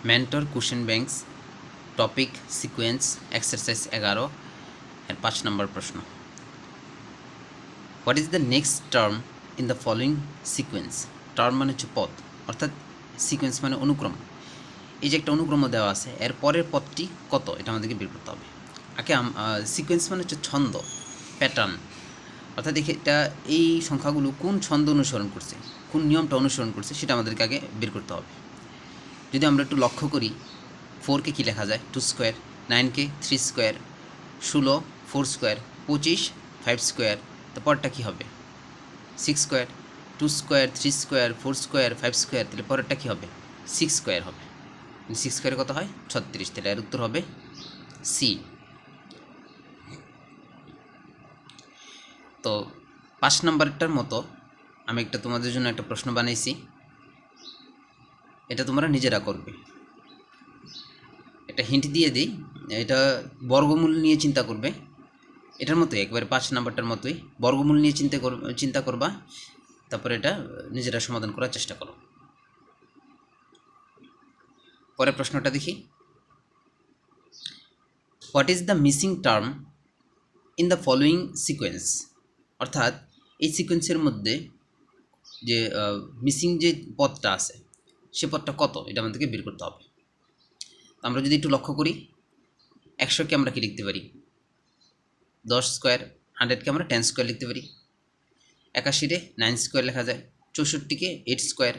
Mentor question banks topic sequence exercise 11 এর 5 নম্বর প্রশ্ন। What is the next term in the following sequence? Term মানে হচ্ছে পদ, অর্থাৎ সিকোয়েন্স মানে অনুক্রম। এই যে একটা অনুক্রম দেওয়া আছে, এর পরের পদটি কত, এটা আমাদেরকে বের করতে হবে। আগে সিকোয়েন্স মানে হচ্ছে ছন্দ, প্যাটার্ন, অর্থাৎ দেখে এটা এই সংখ্যাগুলো কোন ছন্দ অনুসরণ করছে, কোন নিয়মটা অনুসরণ করছে, সেটা আমাদেরকে আগে বের করতে হবে। যদি আমরা একটু লক্ষ্য করি, 4কে কী লেখা যায়? 2 স্কোয়ার, 9কে 3 স্কোয়ার, 16 4 স্কোয়ার, 25 5 স্কোয়ার, তো পরেরটা কী হবে? 6 square, 2 square 3 square 4 square 5 square, তাহলে পরেরটা কী হবে? 6 স্কোয়ার হবে। 6 স্কোয়ারে কত হয়? 36, তাহলে এর উত্তর হবে সি। তো 5 নম্বরটার মতো আমি একটা তোমাদের জন্য একটা প্রশ্ন বানাইছি, এটা তোমরা নিজেরা করবে। একটা হিন্ট দিয়ে দিই, এটা বর্গমূল নিয়ে চিন্তা করবে। এটার মতোই একবারে 5 নাম্বারটার মতোই বর্গমূল নিয়ে চিন্তা করবা, তারপরে এটা নিজেরা সমাধান করার চেষ্টা করো। পরের প্রশ্নটা দেখি। What is the missing term in the following sequence? অর্থাৎ এই সিকোয়েন্সের মধ্যে যে মিসিং যে পদটা আছে, সে পদটা কত, এটা আমাদেরকে বের করতে হবে। আমরা যদি একটু লক্ষ্য করি, 100কে আমরা কি লিখতে পারি? 10 স্কোয়ার, 100কে আমরা 10 স্কোয়ার লিখতে পারি, 81-রে 9 স্কোয়ার লেখা যায়, 64কে 8 স্কোয়ার,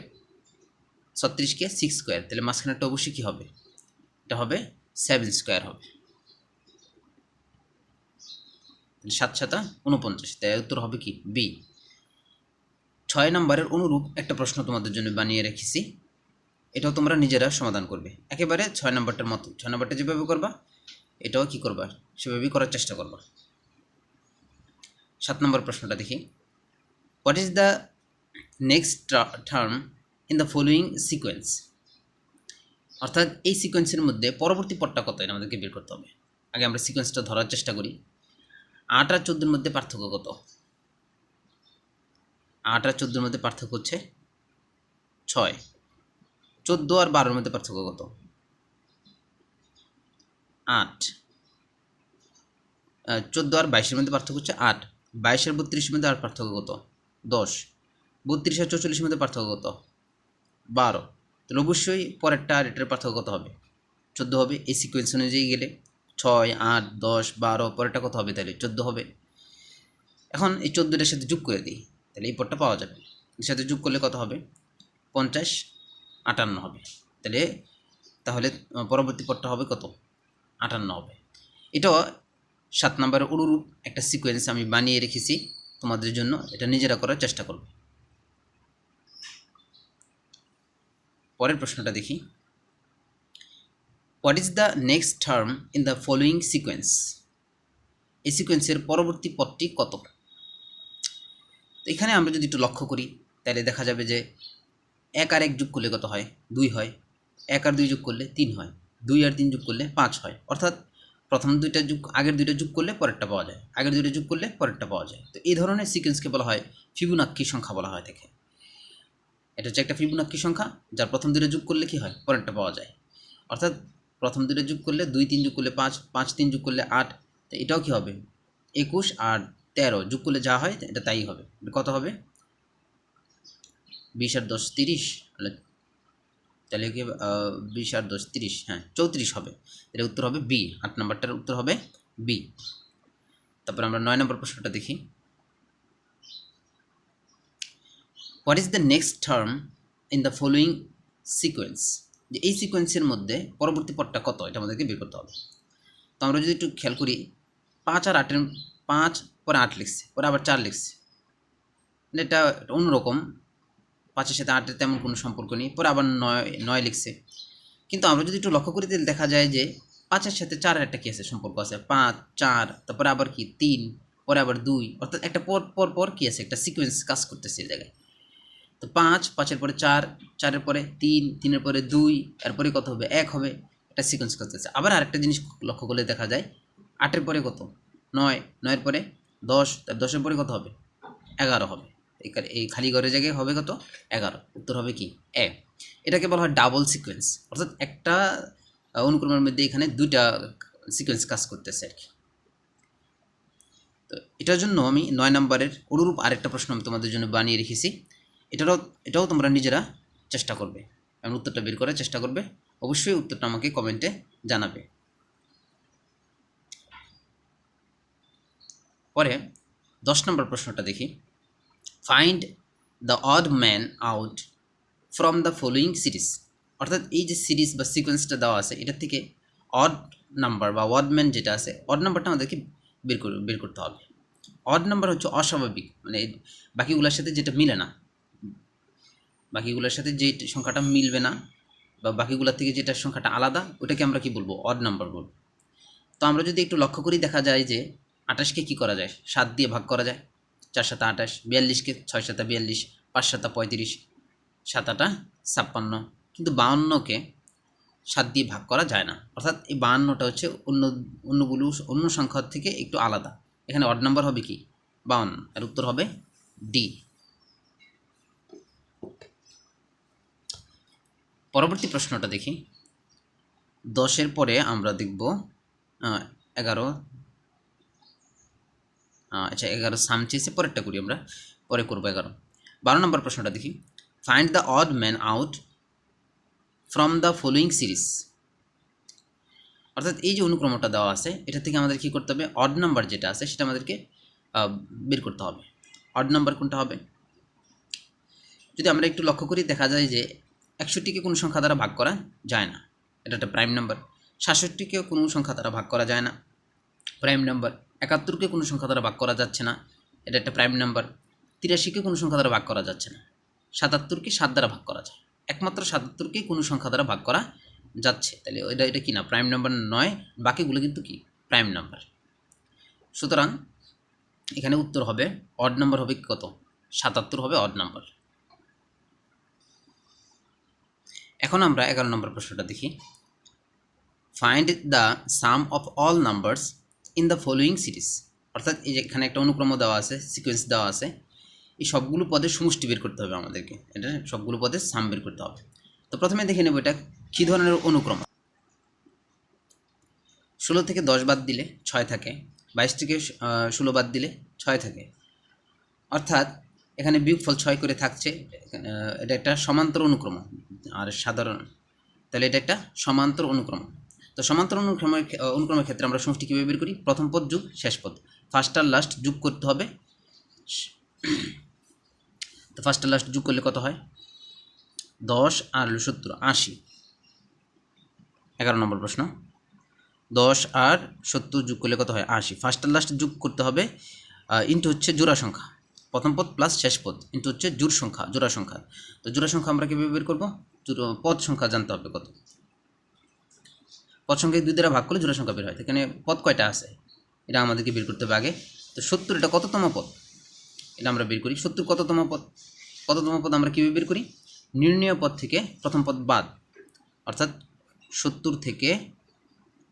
36কে 6 স্কোয়ার, তাহলে মাঝখানেরটা অবশ্যই কী হবে? এটা হবে 7 স্কোয়ার হবে। 7 7 49, তাই উত্তর হবে কি? বি। 6 নম্বরের অনুরূপ একটা প্রশ্ন তোমাদের জন্য বানিয়ে রেখেছি, এটাও তোমরা নিজেরা সমাধান করবে একেবারে 6 নম্বরটার মতো। 6 নম্বরটা যেভাবে করবা, এটাও কি করবা? সেভাবেই করার চেষ্টা করবা। 7 নম্বর প্রশ্নটা দেখি। What is the next term in the following sequence? অর্থাৎ এই সিকোয়েন্সের মধ্যে পরবর্তী পদটা কত, এটা আমাদেরকে বের করতে হবে। আগে আমরা সিকোয়েন্সটা ধরার চেষ্টা করি। 8 আর 14-এর মধ্যে পার্থক্য কত? 8 আর 14-এর মধ্যে পার্থক্য হচ্ছে 6। 14 আর 12-এর মধ্যে পার্থক্য কত? 8। 14 আর 22-এর মধ্যে পার্থক্য হচ্ছে 8। 22 আর 32-এর মধ্যে আর পার্থক্য কত? 10। 32 আর 44-এর মধ্যে পার্থক্য কত? 12। তাহলে অবশ্যই পরেরটা আর এটার পার্থক্য কত হবে? 14 হবে। এই সিকোয়েন্স অনুযায়ী গেলে 6 8 10 12, পরেরটা কত হবে? তাহলে 14 হবে। এখন এই 14টার সাথে যোগ করে দিই, তাহলে এই পদটা পাওয়া যাবে। এর সাথে যোগ করলে কত হবে? 50 58 হবে। তাহলে পরবর্তী পদটা হবে কত? 58 হবে। এটাও 7 নম্বরের অনুরূপ একটা সিকোয়েন্স আমি বানিয়ে রেখেছি তোমাদের জন্য, এটা নিজেরা করার চেষ্টা করবে। পরের প্রশ্নটা দেখি। What is the next term in the following sequence? এই সিকোয়েন্সের পরবর্তী পদটি কত? তো এখানে আমরা যদি একটু লক্ষ্য করি, তাহলে দেখা যাবে যে 1 আর 1 যোগ করলে কত হয়? 2 হয়। 1 আর 2 যোগ করলে 3 হয়। 2 আর 3 যোগ করলে 5 হয়। অর্থাৎ প্রথম দুইটা যোগ, আগের দুইটা যোগ করলে পরেরটা পাওয়া যায়, আগের দুইটা যোগ করলে পরেরটা পাওয়া যায়। তো এই ধরনের সিকোয়েন্সকে বলা হয় ফিবোনাক্কি সংখ্যা বলা হয় থাকে। এটা হচ্ছে একটা ফিবোনাক্কি সংখ্যা, যার প্রথম দুইটা যোগ করলে কি হয়? পরেরটা পাওয়া যায়। অর্থাৎ প্রথম দুইটা যোগ করলে 2 3 যোগ করলে 5, 5 3 যোগ করলে 8, তো এটাও কি হবে? 21 আর 13 যোগ করলে যা হয় এটা তাই হবে। কত হবে? 20 আর 10 30, তাহলে কি 20 আর 10 30, হ্যাঁ 34 হবে। এর উত্তর হবে বি। 8 নম্বরটার উত্তর হবে বি। তারপর আমরা 9 নম্বর প্রশ্নটা দেখি। What is the next term in the following sequence? যে এই সিকোয়েন্সের মধ্যে পরবর্তী পদটা কত, এটা আমাদেরকে বের করতে হবে। তো আমরা যদি একটু খেয়াল করি, 5 আর 8-এর 5 পরে 8 লিখছে, পরে আবার 4 লিখছে, এটা অন্যরকম। 5-এর সাথে 8-এর তেমন কোনো সম্পর্ক নেই, পরে আবার 9 লিখছে। কিন্তু আমরা যদি একটু লক্ষ্য করি, তাহলে দেখা যায় যে 5-এর সাথে 4-এর একটা কী আছে? সম্পর্ক আছে। 5 4, তারপরে আবার কি 3, পরে আবার 2, অর্থাৎ একটা পর কী আছে? একটা সিকোয়েন্স কাজ করতেছে এই জায়গায়। তো 5 5-এর পরে 4, 4-এর পরে 3, 3-এর পরে 2, এরপরে কত হবে? 1 হবে। একটা সিকোয়েন্স করতেছে। আবার আরেকটা জিনিস লক্ষ্য করলে দেখা যায়, 8-এর পরে কত? 9, 9-এর পরে 10, তার 10-এর পরে কত হবে? 11 হবে। এই খালি ঘরের জায়গায় হবে কত? 11। উত্তর হবে কি? এ। এটাকে বলা হয় ডাবল সিকোয়েন্স, অর্থাৎ একটা অনুক্রমের মধ্যে এখানে দুইটা সিকোয়েন্স কাজ করতেছে আর কি। তো এটার জন্য আমি 9 নম্বরের অনুরূপ আরেকটা প্রশ্ন আমি তোমাদের জন্য বানিয়ে রেখেছি। এটাও তোমরা নিজেরা চেষ্টা করবে এবং উত্তরটা বের করার চেষ্টা করবে। অবশ্যই উত্তরটা আমাকে কমেন্টে জানাবে। পরে 10 নম্বর প্রশ্নটা দেখি। Find the odd man out from the following series. অর্থাৎ এই যে সিরিজ বা সিকোয়েন্সটা দেওয়া আছে এটার থেকে অড নাম্বার বা অড ম্যান যেটা আছে, অড নাম্বারটা আমাদেরকে বের করতে হবে। অড নাম্বার হচ্ছে অস্বাভাবিক, মানে বাকিগুলোর সাথে যেটা মিলে না, বাকিগুলোর সাথে যে সংখ্যাটা মিলবে না বা বাকিগুলোর থেকে যেটা সংখ্যাটা আলাদা, ওটাকে আমরা কি বলবো? অড নাম্বার বলবো। তো আমরা যদি একটু লক্ষ্য করি দেখা যায় যে 28কে কী করা যায়? 7 দিয়ে ভাগ করা যায়, 4 7 28, 42কে 6 7 42, 5 7 35, 7 8 56, কিন্তু 52কে 7 দিয়ে ভাগ করা যায় না। অর্থাৎ এই 52টা হচ্ছে অন্য সংখ্যার থেকে একটু আলাদা। এখানে অড নাম্বার হবে কি? 52। এর উত্তর হবে ডি। পরবর্তী প্রশ্নটা দেখি। 10-এর পরে আমরা দেখব 11। আচ্ছা, 11 সাম চেয়েছে, পরেরটা করি, আমরা পরে করবো 11। 12 নম্বর প্রশ্নটা দেখি। Find the odd man out from the following series. অর্থাৎ এই যে অনুক্রমটা দেওয়া আছে এটা থেকে আমাদের কী করতে হবে? অড নাম্বার যেটা আছে সেটা আমাদেরকে বের করতে হবে। অড নাম্বার কোনটা হবে? যদি আমরা একটু লক্ষ্য করি দেখা যায় যে 61কে কোনো সংখ্যা দ্বারা ভাগ করা যায় না, এটা একটা প্রাইম নাম্বার। 67কেও কোনো সংখ্যা দ্বারা ভাগ করা যায় না, প্রাইম নাম্বার। 71কে কোনো সংখ্যা দ্বারা ভাগ করা যাচ্ছে না, এটা একটা প্রাইম নাম্বার। 83কে কোনো সংখ্যা দ্বারা ভাগ করা যাচ্ছে না। 77কে 7 দ্বারা ভাগ করা যায়, একমাত্র 77কে কোনো সংখ্যা দ্বারা ভাগ করা যাচ্ছে। তাহলে এটা কি না? প্রাইম নাম্বার নয়। বাকিগুলো কিন্তু কি? Prime number. সুতরাং এখানে উত্তর হবে অড নাম্বার হবে কত? 77 হবে অড নাম্বার। এখন আমরা 11 নম্বর প্রশ্নটা দেখি। Find the sum of all numbers in the following series. অর্থাৎ এই যে এখানে একটা অনুক্রম দেওয়া আছে, সিকোয়েন্স দেওয়া আছে, এই সবগুলো পদের সমষ্টি বের করতে হবে আমাদেরকে। এটা সবগুলো পদের সাম বের করতে হবে। তো প্রথমে দেখে নেব এটা কী ধরনের অনুক্রম। 16 থেকে 10 বাদ দিলে 6 থাকে, 22 থেকে 16 বাদ দিলে 6 থাকে। অর্থাৎ এখানে বিয়োগফল 6 করে থাকছে। এটা একটা সমান্তর অনুক্রম আর সাধারণ, তাহলে এটা একটা সমান্তর অনুক্রম। তো সমান্তর অনুক্রমের ক্ষেত্রে আমরা সমষ্টি কীভাবে বের করি? প্রথম পদ যোগ শেষ পদ, ফার্স্ট আর লাস্ট যোগ করতে হবে। তো ফার্স্ট আর লাস্ট যোগ করলে কত হয়? 10 আর 70 80। 11 নম্বর প্রশ্ন। 10 আর 70 যোগ করলে কত হয়? 80। ফার্স্ট আর লাস্ট যোগ করতে হবে, ইন্টু হচ্ছে জোড়া সংখ্যা, প্রথম পদ প্লাস শেষ পদ ইন্টু হচ্ছে জোড়া সংখ্যা। তো জোড়া সংখ্যা আমরা কীভাবে বের করবো? পদ সংখ্যা জানতে হবে কত। পদ সংখ্যা 2 দ্বারা ভাগ করলে জোড়া সংখ্যা বের হয়। এখানে পদ কয়টা আছে এটা আমাদেরকে বের করতে হবে আগে। তো 70 এটা কততম পদ? এটা আমরা বের করি। 70 কততম পদ? আমরা কীভাবে বের করি? নির্ণয় পদ থেকে প্রথম পদ বাদ, অর্থাৎ 70 থেকে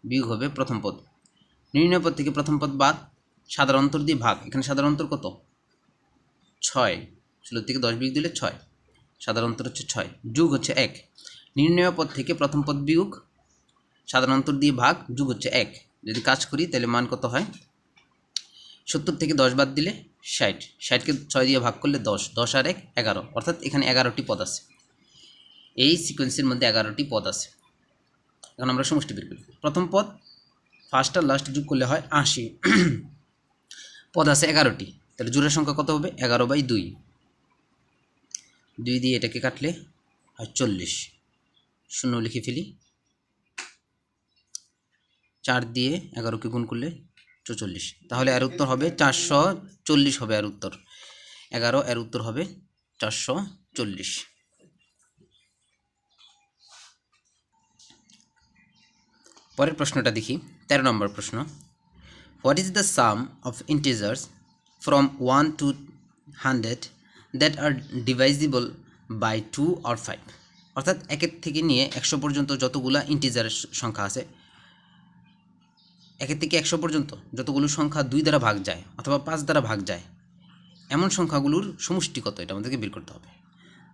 বিয়োগ হবে প্রথম পদ। নির্ণয় পদ থেকে প্রথম পদ বাদ, সাধারণ অন্তর দিয়ে ভাগ। এখানে সাধারণ অন্তর কত? 6। 16 থেকে 10 বিয়োগ দিলে 6, সাধারণ অন্তর হচ্ছে 6, যোগ হচ্ছে 1। নির্ণয় পদ থেকে প্রথম পদ বিয়োগ, সাধারণ অন্তর দিয়ে ভাগ, যোগ হচ্ছে 1। যদি কাজ করি তাহলে মান কত হয়? 70 থেকে 10 বাদ দিলে 60, 60কে 6 দিয়ে ভাগ করলে 10, 10 আর 1 11। অর্থাৎ এখানে 11টি পদ আছে, এই সিকোয়েন্সের মধ্যে 11টি পদ আছে। এখন আমরা সমষ্টি বের করি। প্রথম পদ ফার্স্ট আর লাস্ট যোগ করলে হয় 80। পদ আছে 11টি, তাহলে জোড়া সংখ্যা কত হবে? 11/2। 2 দিয়ে এটাকে কাটলে হয় 40, শূন্য লিখে ফেলি। 4 দিয়ে 11কে গুণ করলে 44, তাহলে এর উত্তর হবে 440 হবে এর উত্তর। 11 এর উত্তর হবে 440। পরের প্রশ্নটা দেখি, 13 নম্বর প্রশ্ন। What is the sum of integers from 1 to 100 that are divisible by 2 or 5। অর্থাৎ 1 থেকে নিয়ে 100 পর্যন্ত যতগুলা ইন্টিজার সংখ্যা আছে, 1 থেকে 100 পর্যন্ত যতগুলো সংখ্যা 2 দ্বারা ভাগ যায় অথবা 5 দ্বারা ভাগ যায়, এমন সংখ্যাগুলোর সমষ্টি কত এটা আমাদেরকে বের করতে হবে।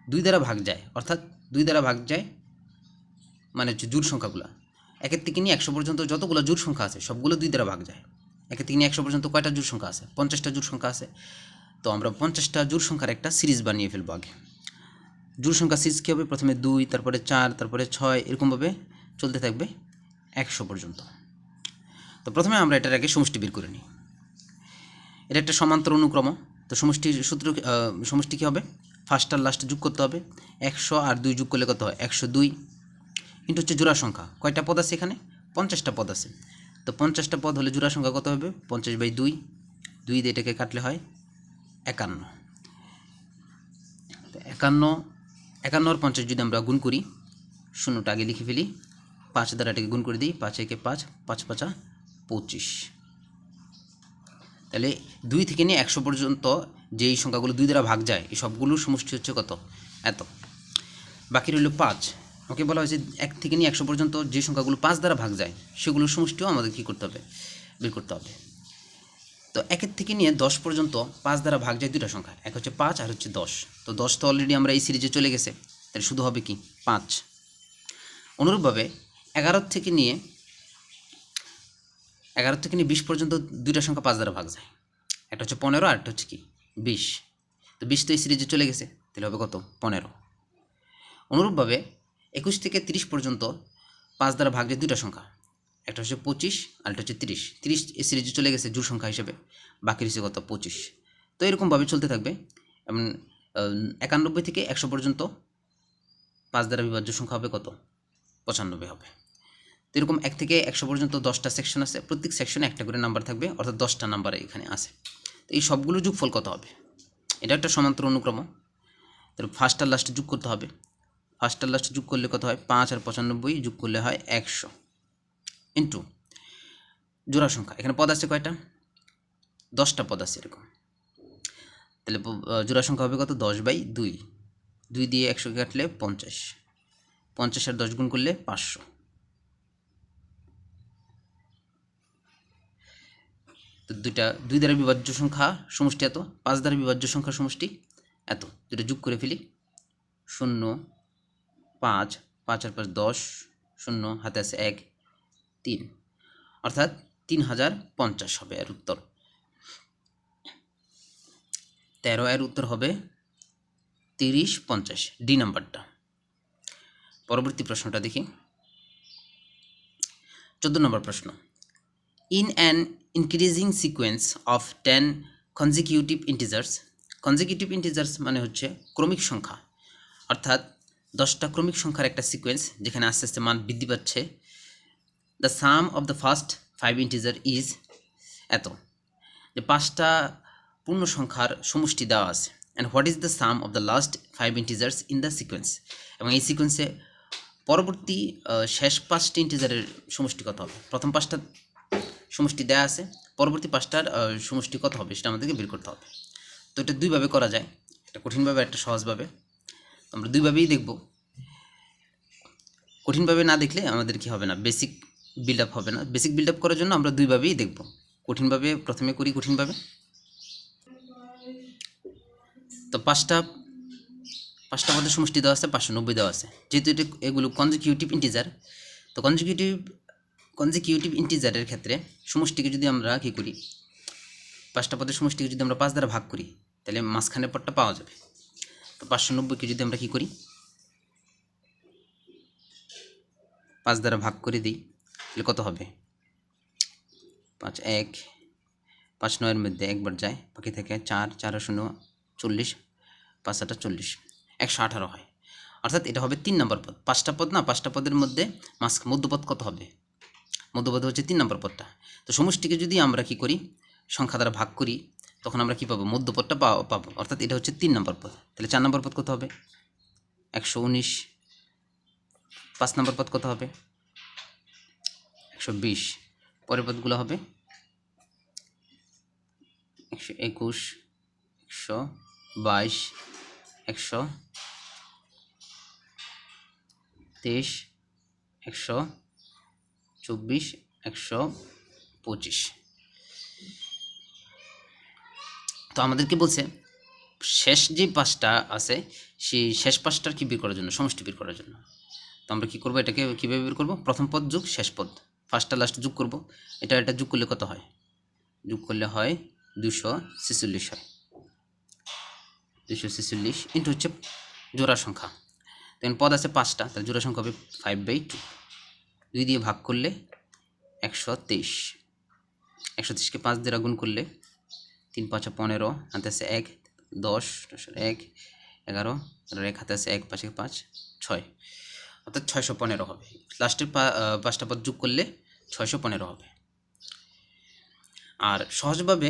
2 দ্বারা ভাগ যায় অর্থাৎ 2 দ্বারা ভাগ যায়, মানে হচ্ছে জোড় সংখ্যাগুলো। 1 থেকে নিয়ে 100 পর্যন্ত যতগুলো জোড় সংখ্যা আছে সবগুলো 2 দ্বারা ভাগ যায়। 1 থেকে নিয়ে 100 পর্যন্ত কয়টা জোড় সংখ্যা আছে? 50টা জোড় সংখ্যা আছে। তো আমরা 50টা জোড় সংখ্যার একটা সিরিজ বানিয়ে ফেলবো আগে। জোড় সংখ্যা সিরিজ কী হবে? প্রথমে 2, তারপরে 4, তারপরে 6, এরকমভাবে চলতে থাকবে 100 পর্যন্ত। তো প্রথমে আমরা এটার আগে সমষ্টি বের করে নিই। এটা একটা সমান্তর অনুক্রম। তো সমষ্টির সূত্র, সমষ্টি কী হবে? ফার্স্ট আর লাস্টে যোগ করতে হবে। 100 আর 2 যোগ করলে কত হয়? 102। কিন্তু হচ্ছে জোড়া সংখ্যা কয়টা পদ আছে এখানে? 50টা পদ আছে। তো 50টা পদ হলে জোড়া সংখ্যা কত হবে? 50/2। 2 দিয়ে এটাকে কাটলে হয় 51। তো 51 আর 50 যদি আমরা গুণ করি, শূন্যটা আগে লিখে ফেলি, 5 দ্বারা এটাকে গুণ করে দিই, 5 একে 5, 5 5 25। তাহলে 2 থেকে নিয়ে 100 পর্যন্ত যেই সংখ্যাগুলো 2 দ্বারা ভাগ যায় এই সবগুলোর সমষ্টি হচ্ছে কত? এত। বাকি রইল 5। ওকে বলা হয়েছে 1 থেকে নিয়ে 100 পর্যন্ত যে সংখ্যাগুলো 5 দ্বারা ভাগ যায় সেগুলোর সমষ্টিও আমাদের কী করতে হবে? বের করতে হবে। তো 1 থেকে নিয়ে 10 পর্যন্ত 5 দ্বারা ভাগ যায় দুটা সংখ্যা, এক হচ্ছে 5 আর হচ্ছে 10। তো 10 তো অলরেডি আমরা এই সিরিজে চলে গেছে, তাহলে শুধু হবে কি? 5। অনুরূপভাবে 11 থেকে নিয়ে 20 পর্যন্ত দুইটা সংখ্যা 5 দ্বারা ভাগ যায়, একটা হচ্ছে 15 আর একটা হচ্ছে কি? 20। তো 20 তো এই সিরিজে চলে গেছে, তাহলে হবে কত? 15। অনুরূপভাবে 21 থেকে 30 পর্যন্ত 5 দ্বারা ভাগ যায় দুইটা সংখ্যা, একটা হচ্ছে 25 আর একটা হচ্ছে 30। 30 এই সিরিজে চলে গেছে জোড় সংখ্যা হিসেবে, বাকি রয়েছে কত? 25। তো এরকমভাবে চলতে থাকবে। এমন 91 থেকে 100 পর্যন্ত 5 দ্বারা বিভাজ্য সংখ্যা হবে কত? 95 হবে। তো এরকম 1 থেকে 100 পর্যন্ত 10টা সেকশন আছে, প্রত্যেক সেকশনে একটা করে নাম্বার থাকবে, অর্থাৎ 10টা নাম্বার এখানে আছে। তো এই সবগুলো যোগফল কত হবে? এটা একটা সমান্তর অনুক্রম। তাহলে ফার্স্ট আর লাস্টে যোগ করতে হবে। ফার্স্ট আর লাস্টে যোগ করলে কত হয়? 5 আর 95 যোগ করলে হয় 100 ইন্টু জোড়া সংখ্যা। এখানে পদ আছে কয়টা? 10টা পদ আছে এরকম। তাহলে জোড়া সংখ্যা হবে কত? 10/2। 2 দিয়ে 100 কাটলে 50। 50 আর 10 গুণ করলে 500। তো 2 দ্বারা বিভাজ্য সংখ্যা সমষ্টি এত, 5 দ্বারা বিভাজ্য সংখ্যা সমষ্টি এত। দুটো যোগ করে ফেলি, 0 5, 5 আর 5 10, 0 হাতে আছে 1, 3, অর্থাৎ 3050 হবে এর উত্তর। 13 এর উত্তর হবে 3050, ডি নাম্বারটা। পরবর্তী প্রশ্নটা দেখি, 14 নম্বর প্রশ্ন। In an increasing sequence of 10 consecutive integers মানে হচ্ছে ক্রমিক সংখ্যা, অর্থাৎ 10টা ক্রমিক সংখ্যার একটা সিকোয়েন্স যেখানে আস্তে আস্তে মান বৃদ্ধি পাচ্ছে। The sum of the first 5 integer is এত। যে 5টা পূর্ণ সংখ্যার সমষ্টি দেওয়া আছে। And what is the sum of the last 5 integers in the sequence. এবং এই সিকোয়েন্সে পরবর্তী শেষ 5টি ইন্টিজারের সমষ্টি কত হবে? প্রথম 5টা সমষ্টি দেওয়া আছে, পরবর্তী 5টার সমষ্টি কত হবে সেটা আমাদেরকে বের করতে হবে। তো এটা দুইভাবে করা যায়, একটা কঠিনভাবে একটা সহজভাবে। আমরা দুইভাবেই দেখব। কঠিনভাবে না দেখলে আমাদের কি হবে না, বেসিক বিল্ড আপ হবে না। বেসিক বিল্ড আপ করার জন্য আমরা দুইভাবেই দেখব। কঠিনভাবে প্রথমে করি, কঠিনভাবে। তো 5টা পদের সমষ্টি দেওয়া আছে, 590 দেওয়া আছে। যেহেতু এগুলো কনজিকিউটিভ ইন্টিজার, তো কনজিকিউটিভ ইন্টিজারের ক্ষেত্রে সমষ্টিকে যদি আমরা কী করি, 5টা পদের সমষ্টিকে যদি আমরা 5 দ্বারা ভাগ করি তাহলে মাঝখানের পদটা পাওয়া যাবে। তো 590কে যদি আমরা কী করি, 5 দ্বারা ভাগ করে দিই, তাহলে কত হবে? 5 1, 5 9-এর মধ্যে একবার যায়, বাকি থেকে 4, 4 আর 0 40, 5 8 40, 118 হয়। অর্থাৎ এটা হবে 3 নম্বর পদ। 5টা পদ না, 5টা পদের মধ্যে মধ্যপদ কত হবে? মধ্যপদ হচ্ছে 3 নম্বর পদটা। তো সমষ্টিকে যদি আমরা কি করি, সংখ্যা দ্বারা ভাগ করি, তখন আমরা কি পাবো? মধ্যপদটা পাবো। অর্থাৎ এটা হচ্ছে 3 নম্বর পদ। তাহলে 4 নম্বর পদ কত হবে? 119। 5 নম্বর পদ কত হবে? 120। পরের পদগুলো হবে 121, 122, 123, 124, 125। তো আমাদেরকে বলছে শেষ যে পাঁচটা আছে সেই শেষ পাঁচটার কি বের করার জন্য, সমষ্টি বের করার জন্য। তো আমরা কী করবো, এটাকে কীভাবে বের করবো, প্রথম পদ যোগ শেষ পদ, ফার্স্টটা লাস্টে যোগ করব। এটা যোগ করলে কত হয়, যোগ করলে হয় 246 হয়। 246 ইন্টু হচ্ছে জোড়া সংখ্যা, তখন পদ আছে পাঁচটা, তাহলে জোড়া সংখ্যা হবে 5/2। 2 দিয়ে ভাগ করলে 123। 123কে 5 দিয়ে গুণ করলে 3 5 15, হাতে আছে 1, 10 1 11, 1 হাতে আছে 1 5 5 6, অর্থাৎ 615 হবে। লাস্টের পাঁচটা পদ যোগ করলে 615 হবে। আর সহজভাবে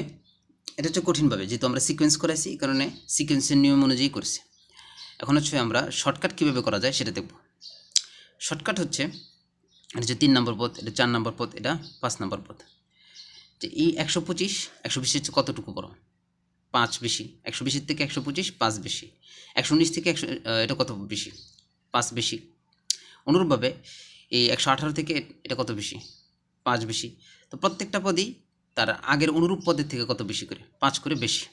এটা হচ্ছে কঠিনভাবে, যেহেতু আমরা সিকোয়েন্স করেছি এই কারণে সিকোয়েন্সের নিয়ম অনুযায়ী করছি। এখন হচ্ছে আমরা শর্টকাট কীভাবে করা যায় সেটা দেখব। শর্টকাট হচ্ছে, এটা হচ্ছে 3 নম্বর পদ, এটা 4 নম্বর পদ, এটা 5 নম্বর পদ। যে এই 125 120 কতটুকু বড়, 5 বেশি। 120 থেকে 125 5 বেশি। 119 থেকে 100 এটা কত বেশি, 5 বেশি। অনুরূপভাবে এই 118 থেকে এটা কত বেশি, 5 বেশি। তো প্রত্যেকটা পদই তার আগের অনুরূপ পদের থেকে কত বেশি করে, 5 করে বেশি।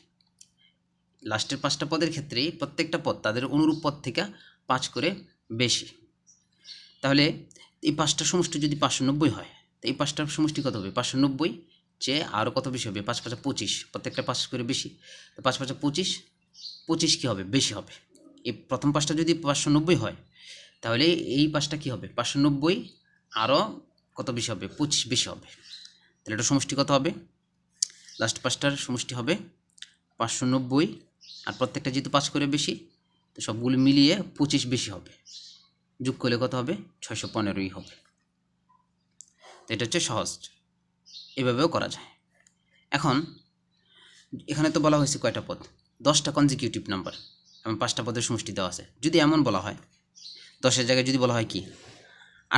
লাস্টের পাঁচটা পদের ক্ষেত্রেই প্রত্যেকটা পদ তাদের অনুরূপ পদ থেকে 5 করে বেশি। তাহলে এই পাঁচটার সমষ্টি যদি 590 হয়, তো এই পাঁচটার সমষ্টি কত হবে, 590 চেয়ে আরও কত বেশি হবে, 5 5 25, প্রত্যেকটা 5 করে বেশি। তো 5 5 25, 25 কী হবে, বেশি হবে। এই প্রথম পাঁচটা যদি 590 হয়, তাহলে এই পাঁচটা কী হবে, 590 আরও কত বেশি হবে, 25 বেশি হবে। তাহলে এটা সমষ্টি কত হবে, লাস্ট পাঁচটার সমষ্টি হবে 590, আর প্রত্যেকটা যেহেতু 5 করে বেশি, তো সবগুলো মিলিয়ে 25 বেশি হবে। যোগ করলে কত হবে, 615ই হবে। তো এটা হচ্ছে সহজ, এভাবেও করা যায়। এখন এখানে তো বলা হয়েছে কয়টা পদ, 10টা কনজিকিউটিভ নাম্বার এবং 5টা পদের সমষ্টি দেওয়া আছে। যদি এমন বলা হয়, 10-এর জায়গায় যদি বলা হয় কি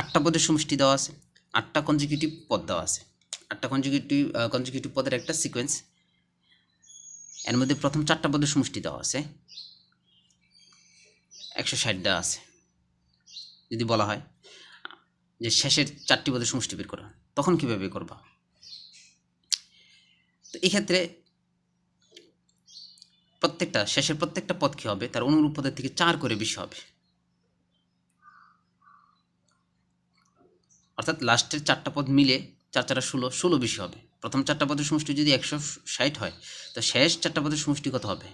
8টা পদের সমষ্টি দেওয়া আছে, 8টা কনজিকিউটিভ পদ দেওয়া আছে, 8টা কনজিকিউটিভ পদের একটা সিকোয়েন্স, এর মধ্যে প্রথম 4টা পদের সমষ্টি দেওয়া আছে, 160 দেওয়া আছে। যদি বলা হয় যে শেষের 4টি পদের সমষ্টি বের করা, তখন কীভাবে করবা? তো এক্ষেত্রে শেষের প্রত্যেকটা পদ কী হবে, তার অনুরূপ পদের থেকে 4 করে বেশি হবে। অর্থাৎ লাস্টের 4টা পদ মিলে 4 4 16, 16 বেশি হবে। প্রথম 4টা পদের সমষ্টি যদি 160 হয়, তো শেষ 4টা পদের সমষ্টি কত হবে,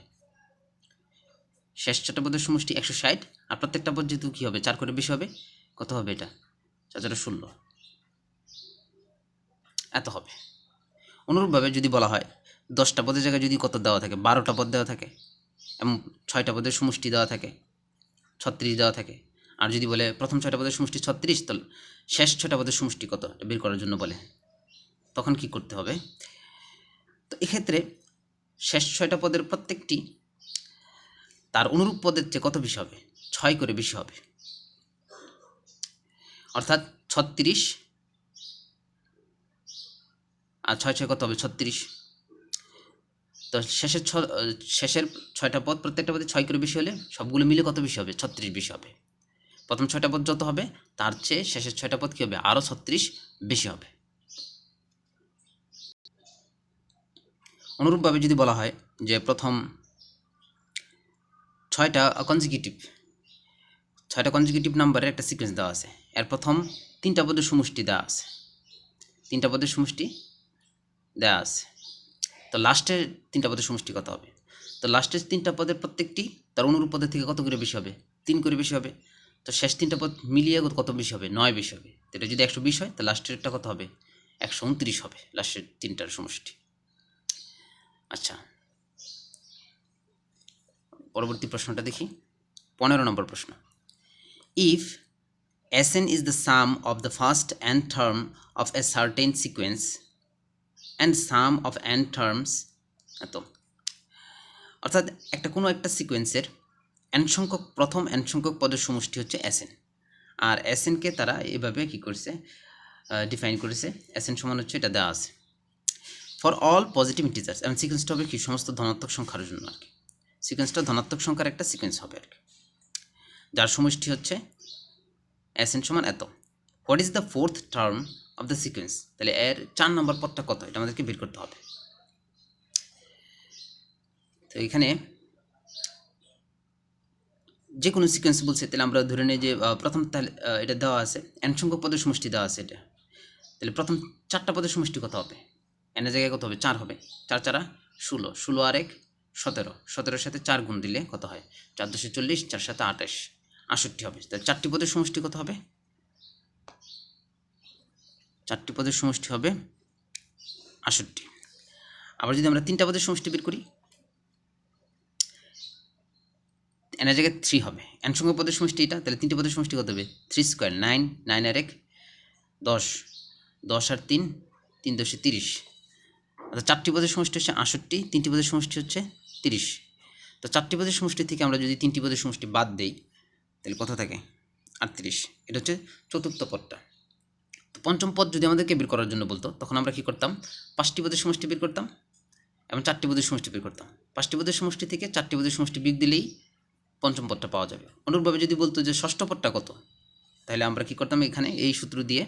শেষ 4টা পদের সমষ্টি 160, আর প্রত্যেকটা পদ যেহেতু কী হবে, 4 করে বেশি হবে, কত হবে এটা, 4 4 16, এত হবে। অনুরূপভাবে যদি বলা হয় 10টা পদের জায়গায় যদি কত দেওয়া থাকে, 12টা পদ দেওয়া থাকে এবং 6টা পদের সমষ্টি দেওয়া থাকে 36 দেওয়া থাকে, আর যদি বলে প্রথম 6টা পদের সমষ্টি 36, তো শেষ 6টা পদের সমষ্টি কত বের করার জন্য বলে, তখন কি করতে হবে? তো এক্ষেত্রে শেষ 6টা পদের প্রত্যেকটি তার অনুরূপ পদের চেয়ে কত বেশি হবে, 6 করে বেশি হবে। অর্থাৎ 36 আর 6 6 কত হবে, 36। তো শেষের 6টা পদ প্রত্যেকটা পদে 6 করে বেশি হলে সবগুলো মিলে কত বেশি হবে, 36 বেশি হবে। প্রথম 6টা পদ যত হবে, তার চেয়ে শেষের 6টা পদ কী হবে, আরও 36 বেশি হবে। অনুরূপভাবে যদি বলা হয় যে প্রথম 6টা কনজিকিউটিভ নাম্বারের একটা সিকোয়েন্স দেওয়া আছে, এর প্রথম 3টা পদের সমষ্টি দেওয়া আছে, 3টা পদের সমষ্টি দেওয়া আছে, তো লাস্টের 3টা পদের সমষ্টি কত হবে? তো লাস্টের 3টা পদের প্রত্যেকটি তার অনুরূপ পদের থেকে কত করে বেশি হবে, 3 করে বেশি হবে। তো শেষ 3টা পদ মিলিয়ে কত বেশি হবে, 9 বেশি হবে। তো এটা যদি 120 হয়, তো লাস্টেরটা কত হবে, 129 হবে, লাস্টের 3টার সমষ্টি। আচ্ছা, পরবর্তী প্রশ্নটা দেখি, 15 নম্বর প্রশ্ন। If Sn is the sum of the first n term of a certain sequence and sum of n terms, তো অর্থাৎ কোনো একটা সিকোয়েন্সের n সংখ্যক প্রথম n সংখ্যক পদের সমষ্টি হচ্ছে Sn, আর Snকে তারা এভাবে কী করছে, ডিফাইন করেছে। Sn সমান হচ্ছে, এটা দেওয়া আছে ফর অল পজিটিভ ইন্টিজার্স, এবং সিকোয়েন্সটা হবে কি, সমস্ত ধনাত্মক সংখ্যার জন্য আর কি। সিকোয়েন্সটা ধনাত্মক সংখ্যার একটা সিকোয়েন্স হবে আর কি, যার সমষ্টি হচ্ছে Sn সমান এত। What is the fourth term of the sequence, তাহলে এর 4 নম্বর পদটা কত, এটা আমাদেরকে বের করতে হবে। তো এখানে যে কোনো সিকোয়েন্স বলছে, তাহলে আমরা ধরে নিই যে প্রথম, তাহলে এটা দেওয়া আছে n সংখ্যক পদের সমষ্টি দেওয়া আছে এটা, তাহলে প্রথম 4টা পদের সমষ্টি কত হবে? n এর জায়গায় কত হবে? 4 হবে। 4 4 16, 16 আর 1 17, 17-এর সাথে 4 গুণ দিলে কত হয়? 4 10 40, 4 7 28, 68 হবে। তাহলে 4টি পদের সমষ্টি কত হবে? 4টি পদের সমষ্টি হবে 68। আবার যদি আমরা 3টা পদের সমষ্টি বের করি, n এর জায়গায় 3 হবে, n সংখ্যক পদের সমষ্টি এটা, তাহলে 3টি পদের সমষ্টি কত হবে? 3 স্কোয়ার 9, 9 আর 1 10, 10 আর 3 3 10 30। অর্থাৎ 4টি পদের সমষ্টি হচ্ছে 68, 3টি পদের সমষ্টি হচ্ছে 30। তো 4টি পদের সমষ্টি থেকে আমরা যদি 3টি পদের সমষ্টি বাদ দেই, তাহলে কত থাকে? 38। এটা হচ্ছে চতুর্থ পদটা। তো পঞ্চম পদ যদি আমাদেরকে বের করার জন্য বলতো, তখন আমরা কী করতাম? 5টি পদের সমষ্টি বের করতাম এবং 4টি পদের সমষ্টি বের করতাম। 5টি পদের সমষ্টি থেকে 4টি পদের সমষ্টি বিয়োগ দিলেই পঞ্চম পদটা পাওয়া যাবে। অনুরূপভাবে যদি বলতো যে ষষ্ঠ পদটা কত, তাহলে আমরা কী করতাম? এখানে এই সূত্র দিয়ে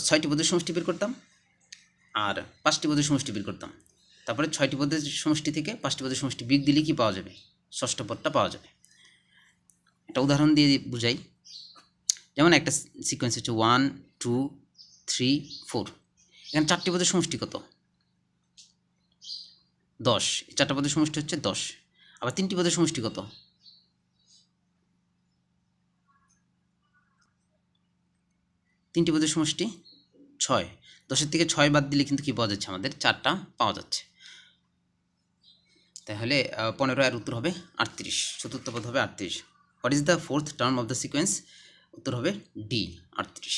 6টি পদের সমষ্টি বের করতাম আর 5টি পদের সমষ্টি বের করতাম। তারপরে 6টি পদের সমষ্টি থেকে 5টি পদের সমষ্টি বিয়োগ দিলে কি পাওয়া যাবে? ষষ্ঠ পদটা পাওয়া যাবে। একটা উদাহরণ দিয়ে বুঝাই। যেমন একটা সিকোয়েন্স হচ্ছে 1 2 3 4, এখানে 4টি পদের সমষ্টি কত? 10। 4টা পদের সমষ্টি হচ্ছে 10। আবার 3টি পদের সমষ্টি কত? 3টি পদের সমষ্টি 6। 10-এর থেকে 6 বাদ দিলে কিন্তু কি পাওয়া যাচ্ছে? আমাদের 4টা পাওয়া যাচ্ছে। তাহলে 15 এর উত্তর হবে 38। চতুর্থ পদ হবে 38। What is the fourth term of the sequence? উত্তর হবে ডি, 38।